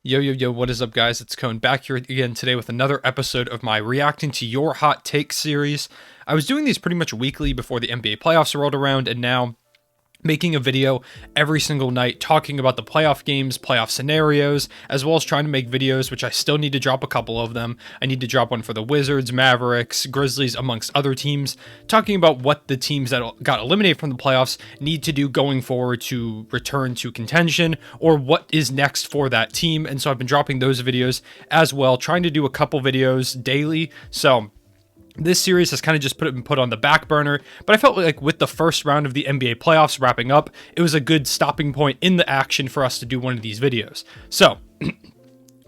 Yo, yo, yo, what is up, guys? It's Cone back here again today with another episode of my Reacting to Your Hot Take series. I was doing these pretty much weekly before the NBA playoffs rolled around, and now making a video every single night talking about the playoff games, playoff scenarios, as well as trying to make videos, which I still need to drop a couple of them. I need to drop one for the Wizards, Mavericks, Grizzlies, amongst other teams, talking about what the teams that got eliminated from the playoffs need to do going forward to return to contention, or what is next for that team. And so I've been dropping those videos as well, trying to do a couple videos daily. So this series has kind of just been put on the back burner, but I felt like with the first round of the NBA playoffs wrapping up, it was a good stopping point in the action for us to do one of these videos. So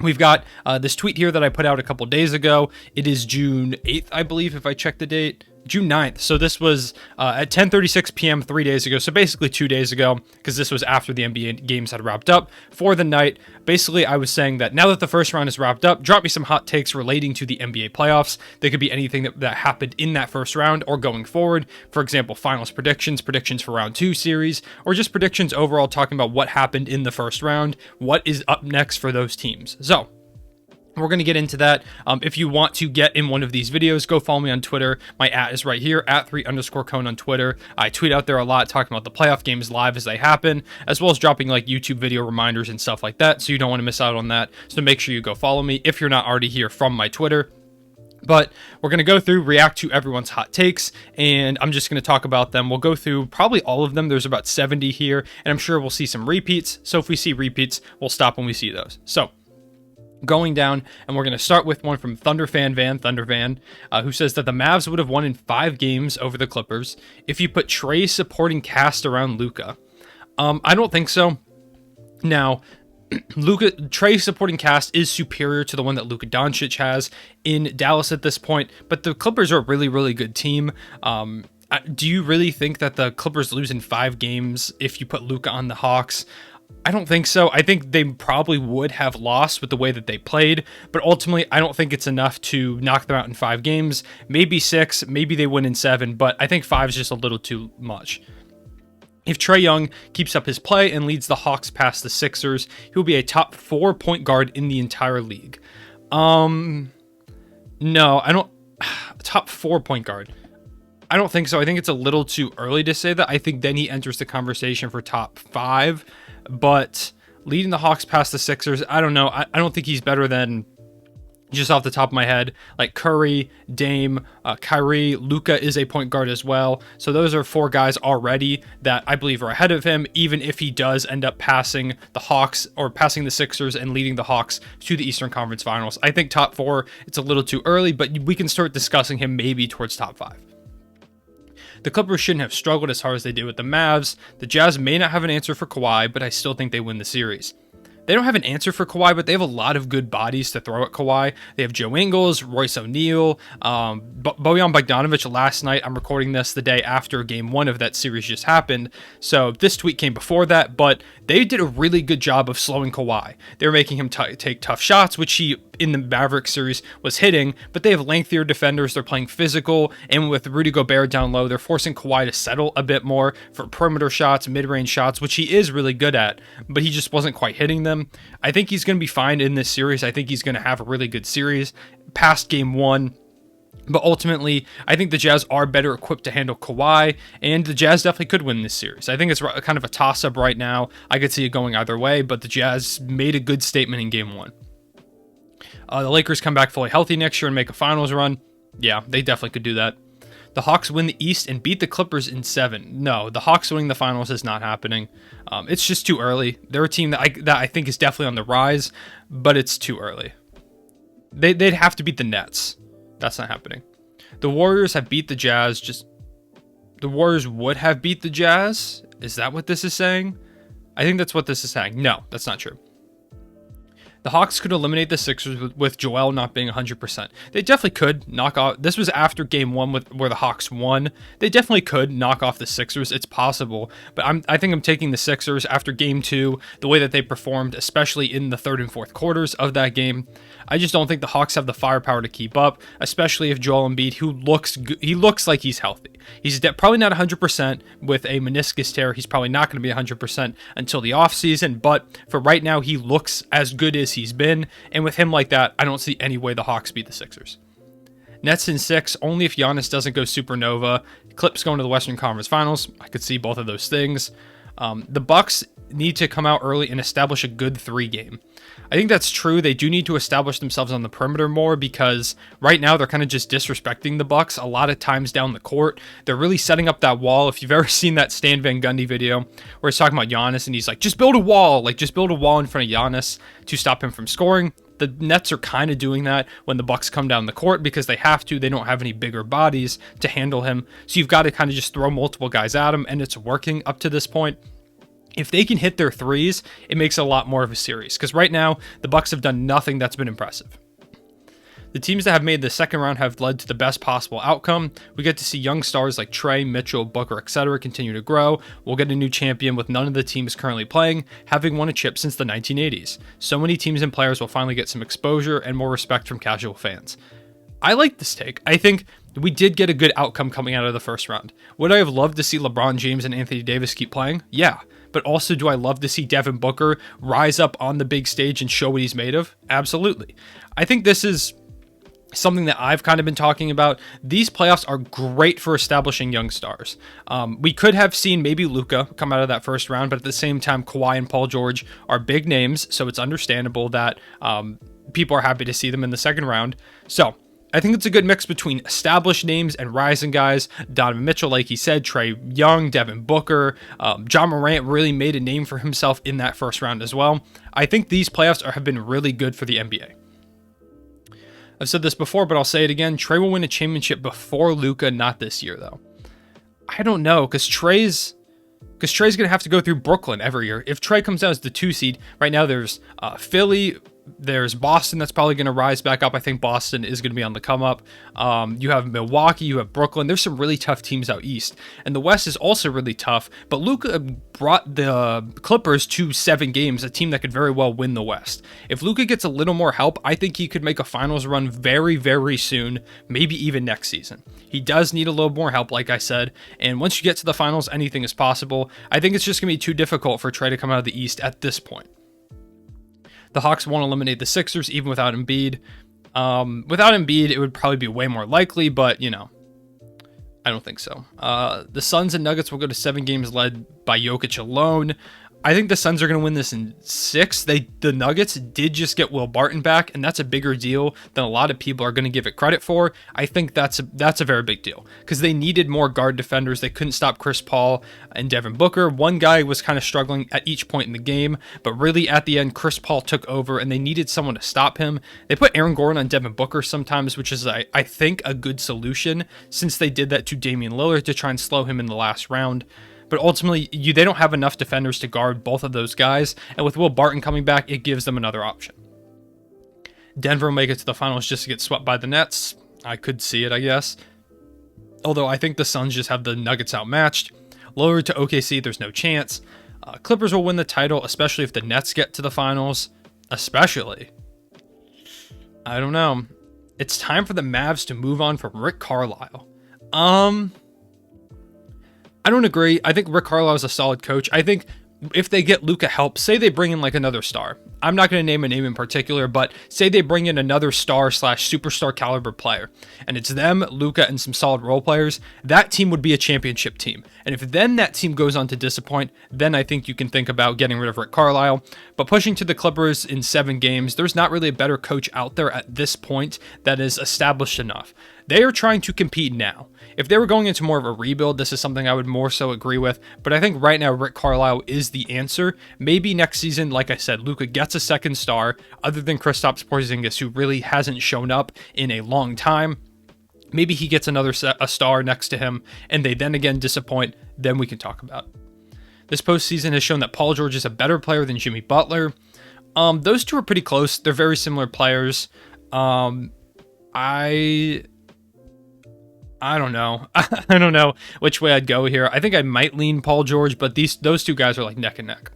we've got this tweet here that I put out a couple days ago. It is June 8th, I believe, if I check the date. June 9th. So this was at 10:36 p.m. 3 days ago. So basically 2 days ago, because this was after the NBA games had wrapped up for the night. Basically, I was saying that now that the first round is wrapped up, drop me some hot takes relating to the NBA playoffs. They could be anything that happened in that first round or going forward. For example, finals predictions, predictions for round 2 series, or just predictions overall talking about what happened in the first round, what is up next for those teams. So we're going to get into that. If you want to get in one of these videos, go follow me on Twitter. My @ is right here, @3_cone on Twitter. I tweet out there a lot talking about the playoff games live as they happen, as well as dropping like YouTube video reminders and stuff like that. So you don't want to miss out on that. So make sure you go follow me if you're not already here from my Twitter. But we're going to go through, react to everyone's hot takes, and I'm just going to talk about them. We'll go through probably all of them. There's about 70 here, and I'm sure we'll see some repeats. So if we see repeats, we'll stop when we see those. So going down, and we're going to start with one from Thundervan, who says that the Mavs would have won in 5 games over the Clippers if you put Trae supporting cast around Luka. I don't think so. Now, Trae supporting cast is superior to the one that Luka Doncic has in Dallas at this point, but the Clippers are a really, really good team. Do you really think that the Clippers lose in 5 games if you put Luka on the Hawks? I don't think so. I think they probably would have lost with the way that they played, but ultimately, I don't think it's enough to knock them out in 5 games. Maybe 6, maybe they win in 7, but I think 5 is just a little too much. If Trae Young keeps up his play and leads the Hawks past the Sixers, he'll be a top 4 point guard in the entire league. No, I don't. Top 4 point guard. I don't think so. I think it's a little too early to say that. I think then he enters the conversation for top 5. But leading the Hawks past the Sixers, I don't know. I don't think he's better than, just off the top of my head, like Curry, Dame, Kyrie. Luka is a point guard as well. So those are 4 guys already that I believe are ahead of him, even if he does end up passing the Hawks or passing the Sixers and leading the Hawks to the Eastern Conference Finals. I think top 4, it's a little too early, but we can start discussing him maybe towards top 5. The Clippers shouldn't have struggled as hard as they did with the Mavs. The Jazz may not have an answer for Kawhi, but I still think they win the series. They don't have an answer for Kawhi, but they have a lot of good bodies to throw at Kawhi. They have Joe Ingles, Royce O'Neal, Bojan Bogdanovic last night. I'm recording this the day after game 1 of that series just happened. So this tweet came before that, but they did a really good job of slowing Kawhi. They were making him take tough shots, which he, in the Mavericks series, was hitting, but they have lengthier defenders. They're playing physical, and with Rudy Gobert down low, they're forcing Kawhi to settle a bit more for perimeter shots, mid-range shots, which he is really good at, but he just wasn't quite hitting them. I think he's going to be fine in this series. I think he's going to have a really good series past game 1. But ultimately, I think the Jazz are better equipped to handle Kawhi, and the Jazz definitely could win this series. I think it's kind of a toss-up right now. I could see it going either way, but the Jazz made a good statement in game 1. The Lakers come back fully healthy next year and make a finals run. Yeah, they definitely could do that. The Hawks win the East and beat the Clippers in 7. No, the Hawks winning the finals is not happening. It's just too early. They're a team that I think is definitely on the rise, but it's too early. They'd have to beat the Nets. That's not happening. The Warriors have beat the Jazz. The Warriors would have beat the Jazz? Is that what this is saying? I think that's what this is saying. No, that's not true. The Hawks could eliminate the Sixers with Joel not being 100%. They definitely could knock off. This was after game 1 where the Hawks won. They definitely could knock off the Sixers. It's possible. But I think I'm taking the Sixers after game 2, the way that they performed, especially in the 3rd and 4th quarters of that game. I just don't think the Hawks have the firepower to keep up, especially if Joel Embiid, who looks like he's healthy. He's probably not 100% with a meniscus tear. He's probably not going to be 100% until the offseason. But for right now, he looks as good as as he's been. And with him like that, I don't see any way the Hawks beat the Sixers. Nets in 6, only if Giannis doesn't go supernova. Clips going to the Western Conference Finals. I could see both of those things. The Bucks need to come out early and establish a good 3 game. I think that's true. They do need to establish themselves on the perimeter more, because right now they're kind of just disrespecting the Bucks a lot of times down the court. They're really setting up that wall. If you've ever seen that Stan Van Gundy video where he's talking about Giannis and he's like, just build a wall, like just build a wall in front of Giannis to stop him from scoring. The Nets are kind of doing that when the Bucks come down the court because they have to. They don't have any bigger bodies to handle him. So you've got to kind of just throw multiple guys at him, and it's working up to this point. If they can hit their threes, it makes it a lot more of a series, because right now the Bucks have done nothing that's been impressive. The teams that have made the second round have led to the best possible outcome. We get to see young stars like Trae, Mitchell, Booker, etc. continue to grow. We'll get a new champion with none of the teams currently playing having won a chip since the 1980s. So many teams and players will finally get some exposure and more respect from casual fans. I like this take. I think we did get a good outcome coming out of the first round. Would I have loved to see LeBron James and Anthony Davis keep playing? Yeah. But also, do I love to see Devin Booker rise up on the big stage and show what he's made of? Absolutely. I think this is something that I've kind of been talking about. These playoffs are great for establishing young stars. We could have seen maybe Luka come out of that first round, but at the same time, Kawhi and Paul George are big names, so it's understandable that people are happy to see them in the second round. So I think it's a good mix between established names and rising guys. Donovan Mitchell, like he said, Trae Young, Devin Booker, John Morant really made a name for himself in that first round as well. I think these playoffs have been really good for the NBA. I've said this before, but I'll say it again. Trae will win a championship before Luka, not this year, though. I don't know, because Trae's going to have to go through Brooklyn every year. If Trae comes out as the 2 seed, right now there's Philly, there's Boston that's probably going to rise back up. I think Boston is going to be on the come up. You have Milwaukee, you have Brooklyn. There's some really tough teams out east. And the West is also really tough. But Luka brought the Clippers to 7 games, a team that could very well win the West. If Luka gets a little more help, I think he could make a finals run very, very soon, maybe even next season. He does need a little more help, like I said. And once you get to the finals, anything is possible. I think it's just going to be too difficult for Trae to come out of the East at this point. The Hawks won't eliminate the Sixers even without Embiid. Without Embiid, it would probably be way more likely, but, you know, I don't think so. The Suns and Nuggets will go to 7 games led by Jokic alone. I think the Suns are going to win this in 6. The Nuggets did just get Will Barton back, and that's a bigger deal than a lot of people are going to give it credit for. I think that's a very big deal because they needed more guard defenders. They couldn't stop Chris Paul and Devin Booker. One guy was kind of struggling at each point in the game, but really at the end, Chris Paul took over, and they needed someone to stop him. They put Aaron Gordon on Devin Booker sometimes, which is, I think, a good solution since they did that to Damian Lillard to try and slow him in the last round. But ultimately, they don't have enough defenders to guard both of those guys. And with Will Barton coming back, it gives them another option. Denver will make it to the finals just to get swept by the Nets. I could see it, I guess. Although I think the Suns just have the Nuggets outmatched. Lower to OKC, there's no chance. Clippers will win the title, especially if the Nets get to the finals. Especially. I don't know. It's time for the Mavs to move on from Rick Carlisle. I don't agree. I think Rick Carlisle is a solid coach. I think if they get Luka help, say they bring in like another star. I'm not going to name a name in particular, but say they bring in another star/superstar caliber player, and it's them, Luka, and some solid role players. That team would be a championship team. And if then that team goes on to disappoint, then I think you can think about getting rid of Rick Carlisle. But pushing to the Clippers in 7 games, there's not really a better coach out there at this point that is established enough. They are trying to compete now. If they were going into more of a rebuild, this is something I would more so agree with. But I think right now, Rick Carlisle is the answer. Maybe next season, like I said, Luka gets a second star, other than Kristaps Porzingis, who really hasn't shown up in a long time. Maybe he gets a star next to him, and they then again disappoint. Then we can talk about it. This postseason has shown that Paul George is a better player than Jimmy Butler. Those two are pretty close. They're very similar players. I don't know. I don't know which way I'd go here. I think I might lean Paul George, but those two guys are like neck and neck.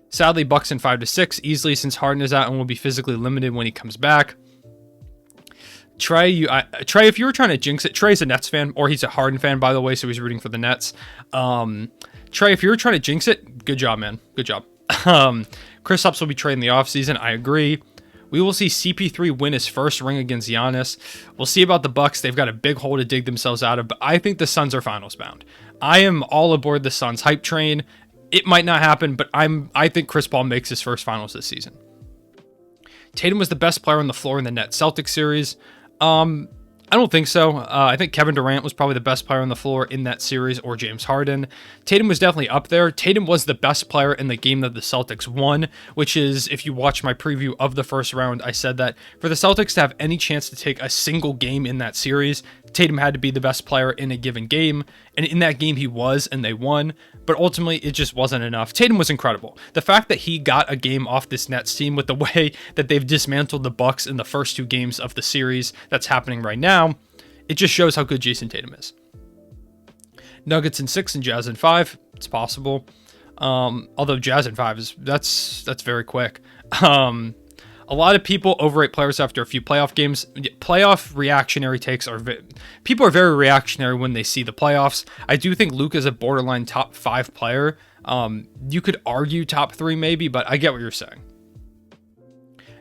Sadly, Bucks in 5-6 easily since Harden is out and will be physically limited when he comes back. Trae, if you were trying to jinx it, Trae's a Nets fan, or he's a Harden fan, by the way, so he's rooting for the Nets. Trae, if you were trying to jinx it, good job, man. Good job. Kristaps will be traded in the offseason. I agree. We will see CP3 win his first ring against Giannis. We'll see about the Bucks. They've got a big hole to dig themselves out of, but I think the Suns are finals bound. I am all aboard the Suns hype train. It might not happen, but I think Chris Paul makes his first finals this season. Tatum was the best player on the floor in the Nets Celtics series. I don't think so. I think Kevin Durant was probably the best player on the floor in that series, or James Harden. Tatum was definitely up there. Tatum was the best player in the game that the Celtics won, which is, if you watch my preview of the first round, I said that for the Celtics to have any chance to take a single game in that series, Tatum had to be the best player in a given game, and in that game he was, and they won, but ultimately it just wasn't enough. Tatum was incredible. The fact that he got a game off this Nets team with the way that they've dismantled the Bucks in the first 2 games of the series that's happening right now, it just shows how good Jason Tatum is. Nuggets in 6 and Jazz in 5, it's possible. Although Jazz in 5 that's very quick. A lot of people overrate players after a few playoff games. Playoff reactionary takes people are very reactionary when they see the playoffs. I do think Luka is a borderline top 5 player. You could argue top 3 maybe, but I get what you're saying.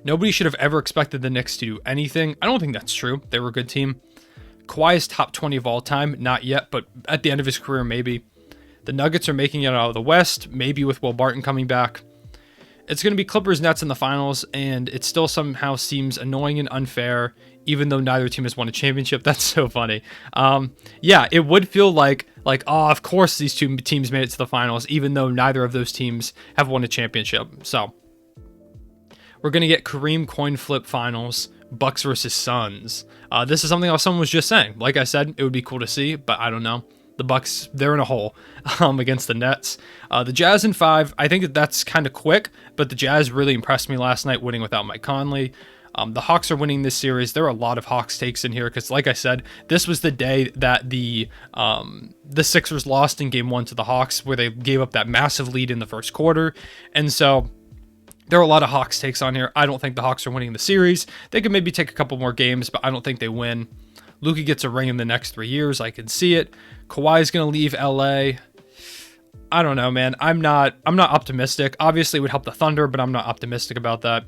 Nobody should have ever expected the Knicks to do anything. I don't think that's true. They were a good team. Kawhi is top 20 of all time. Not yet, but at the end of his career, maybe. The Nuggets are making it out of the West, maybe with Will Barton coming back. It's going to be Clippers Nets in the finals, and it still somehow seems annoying and unfair, even though neither team has won a championship. That's so funny. Yeah, it would feel like, oh, of course these 2 teams made it to the finals, even though neither of those teams have won a championship. So, we're going to get Kareem coin flip finals, Bucks versus Suns. This is something else someone was just saying. Like I said, it would be cool to see, but I don't know. The Bucks, they're in a hole against the Nets. The Jazz in 5, I think that's kind of quick, but the Jazz really impressed me last night, winning without Mike Conley. The Hawks are winning this series. There are a lot of Hawks takes in here because, like I said, this was the day that the Sixers lost in Game 1 to the Hawks, where they gave up that massive lead in the first quarter. And so there are a lot of Hawks takes on here. I don't think the Hawks are winning the series. They could maybe take a couple more games, but I don't think they win. Luka gets a ring in the next 3 years. I can see it. Kawhi's going to leave LA. I don't know, man. I'm not optimistic. Obviously, it would help the Thunder, but I'm not optimistic about that.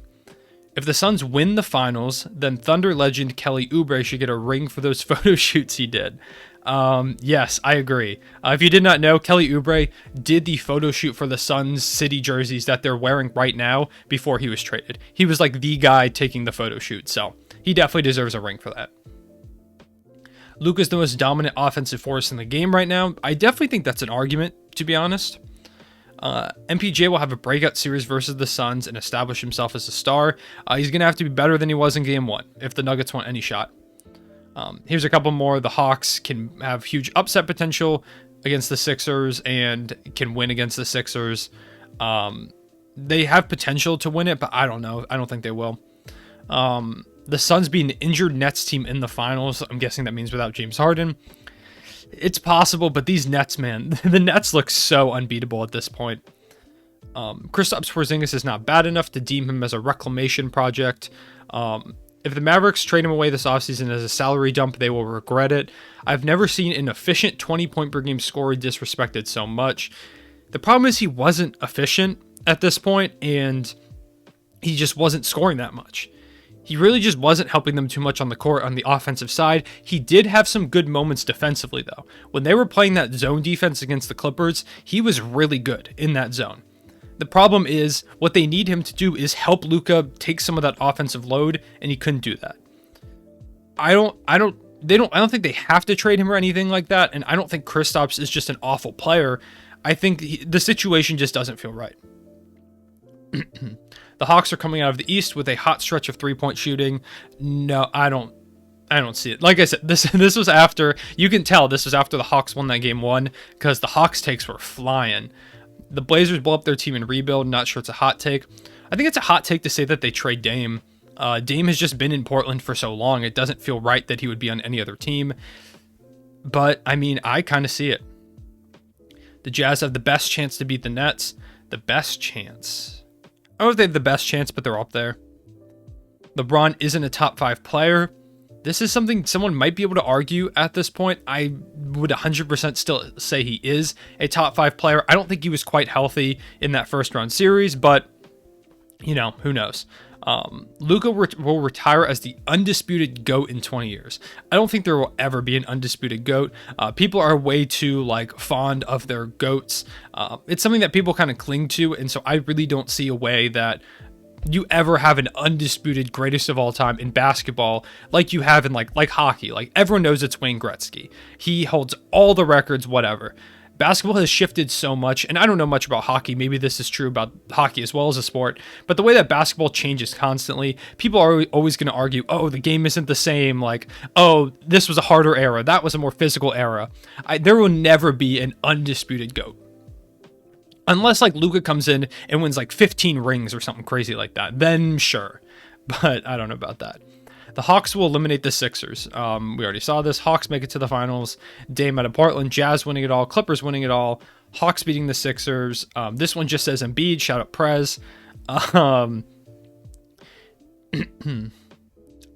If the Suns win the finals, then Thunder legend Kelly Oubre should get a ring for those photo shoots he did. Yes, I agree. If you did not know, Kelly Oubre did the photo shoot for the Suns city jerseys that they're wearing right now before he was traded. He was like the guy taking the photo shoot, so he definitely deserves a ring for that. Luka's the most dominant offensive force in the game right now. I definitely think that's an argument, to be honest. MPJ will have a breakout series versus the Suns and establish himself as a star. He's going to have to be better than he was in Game 1 if the Nuggets want any shot. Here's a couple more. The Hawks can have huge upset potential against the Sixers and can win against the Sixers. They have potential to win it, but I don't know. I don't think they will. The Suns being an injured Nets team in the finals, I'm guessing that means without James Harden. It's possible, but these Nets, man, the Nets look so unbeatable at this point. Kristaps Porzingis is not bad enough to deem him as a reclamation project. If the Mavericks trade him away this offseason as a salary dump, they will regret it. I've never seen an efficient 20-point per game scorer disrespected so much. The problem is he wasn't efficient at this point, and he just wasn't scoring that much. He really just wasn't helping them too much on the court on the offensive side. He did have some good moments defensively, though. When they were playing that zone defense against the Clippers, he was really good in that zone. The problem is what they need him to do is help Luka take some of that offensive load, and he couldn't do that. I don't think they have to trade him or anything like that, and I don't think Kristaps is just an awful player. I think the situation just doesn't feel right. The Hawks are coming out of the East with a hot stretch of three-point shooting. No, I don't see it. Like I said, this was after, you can tell this was after the Hawks won that Game 1 because the Hawks takes were flying. The Blazers blow up their team in rebuild. Not sure it's a hot take. I think it's a hot take to say that they trade Dame. Dame has just been in Portland for so long. It doesn't feel right that he would be on any other team. But, I mean, I kind of see it. The Jazz have the best chance to beat the Nets. The best chance. I don't know if they have the best chance, but they're up there. LeBron isn't a top 5 player. This is something someone might be able to argue at this point. I would 100% still say he is a top 5 player. I don't think he was quite healthy in that first round series, but Who knows? Luka will retire as the undisputed GOAT in 20 years. I don't think there will ever be an undisputed GOAT. People are way too fond of their GOATs. It's something that people kind of cling to, and so I really don't see a way that you ever have an undisputed greatest of all time in basketball like you have in like hockey. Like everyone knows it's Wayne Gretzky. He holds all the records, whatever. Basketball has shifted so much, and I don't know much about hockey. Maybe this is true about hockey as well as a sport, but the way that basketball changes constantly, people are always going to argue, oh, the game isn't the same. Like, oh, this was a harder era. That was a more physical era. There will never be an undisputed GOAT. Unless Luka comes in and wins 15 rings or something crazy like that, then sure. But I don't know about that. The Hawks will eliminate the Sixers. We already saw this. Hawks make it to the finals. Dame out of Portland. Jazz winning it all. Clippers winning it all. Hawks beating the Sixers. This one just says Embiid. Shout out Prez.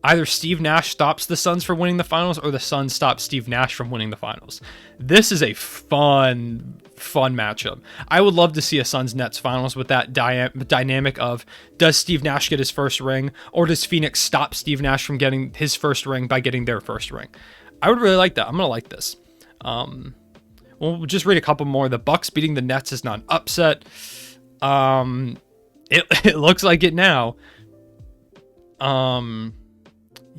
Either Steve Nash stops the Suns from winning the finals or the Suns stop Steve Nash from winning the finals. This is a fun matchup. I would love to see a Suns-Nets finals with that dynamic of, does Steve Nash get his first ring, or does Phoenix stop Steve Nash from getting his first ring by getting their first ring? I would really like that. I'm going to like this. We'll just read a couple more. The Bucks beating the Nets is not an upset. It looks like it now.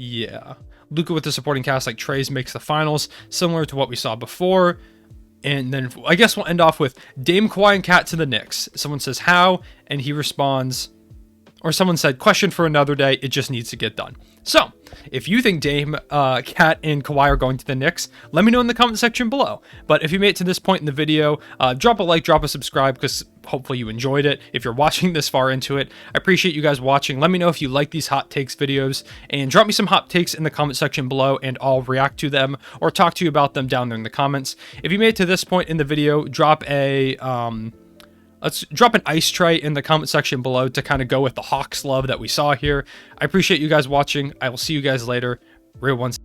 Yeah. Luka with the supporting cast like Trae's makes the finals, similar to what we saw before. And then I guess we'll end off with Dame, Kawhi, and Cat to the Knicks. Someone says how, and he responds, or someone said, question for another day, it just needs to get done. So, if you think Dame, Cat, and Kawhi are going to the Knicks, let me know in the comment section below. But if you made it to this point in the video, drop a like, drop a subscribe, because hopefully you enjoyed it. If you're watching this far into it, I appreciate you guys watching. Let me know if you like these hot takes videos, and drop me some hot takes in the comment section below, and I'll react to them, or talk to you about them down there in the comments. If you made it to this point in the video, drop a... let's drop an ice tray in the comment section below to kind of go with the Hawks love that we saw here. I appreciate you guys watching. I will see you guys later. Real ones.